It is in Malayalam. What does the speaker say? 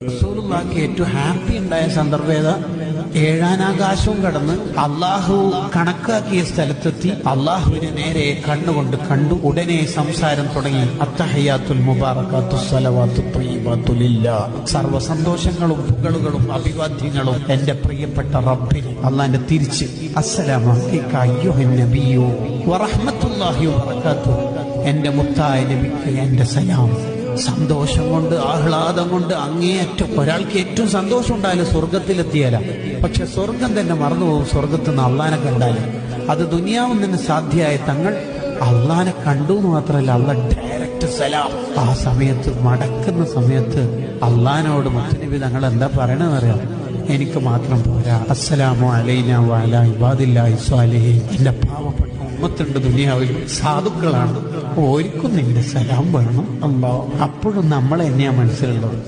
റസൂലുള്ളാഹിക്ക് ഏറ്റവും ഹാപ്പി ഉണ്ടായ സന്ദർഭം ഏതാ? ഏഴാനാകാശവും കടന്ന് അള്ളാഹു കണക്കാക്കിയ സ്ഥലത്തെത്തി അള്ളാഹുവിനെ നേരെ കണ്ണുകൊണ്ട് കണ്ടു. ഉടനെ സംസാരം തുടങ്ങി. അത്തഹയ്യാത്തുൽ മുബാറകാത്തുസ് സ്വലവാത്തു ത്വയ്യിബാത്തു ലില്ലാഹ്. സർവ്വ സന്തോഷങ്ങളും പുകളുകളും അഭിവാദ്യങ്ങളും എന്റെ പ്രിയപ്പെട്ട റബ്ബിന്. അള്ളാന്റെ തിരിച്ച് അസ്സലാമു അലൈക അയ്യുഹൻ നബിയ്യു വറഹ്മത്തുള്ളാഹി വബറകാതുഹു. എന്റെ മുത്തായ നബിക്ക് എന്റെ സലാം. സന്തോഷം കൊണ്ട്, ആഹ്ലാദം കൊണ്ട് അങ്ങേയറ്റം. ഒരാൾക്ക് ഏറ്റവും സന്തോഷം ഉണ്ടായാലും സ്വർഗത്തിലെത്തിയാല, പക്ഷെ സ്വർഗം തന്നെ മറന്നുപോകും. സ്വർഗത്തിൽ നിന്ന് അള്ളാനെ കണ്ടാല് അത് ദുനിയാവും തന്നെ സാധ്യമായ തങ്ങൾ അള്ളാനെ കണ്ടു എന്ന് മാത്രമല്ല, അള്ള ഡയറക്റ്റ് സലാം. ആ സമയത്ത് മടക്കുന്ന സമയത്ത് അള്ളാനോട് മുത്തനബി തങ്ങൾ എന്താ പറയണെന്നറിയാം? എനിക്ക് മാത്രം പോരാ, അസ്സലാമു അലൈനാ വഅലാ ഇബാദില്ലാഹി സ്വാലിഹീൻ. എന്റെ പാവപ്പെട്ട ഉമ്മത്തുണ്ട് ദുനിയാവിൽ, സാധുക്കളാണ്, ഓർക്കും നിന്റെ സലാം വേണം അല്ലാഹ്. അപ്പോഴും നമ്മളെ തന്നെയാ മനസ്സിലുള്ളത്.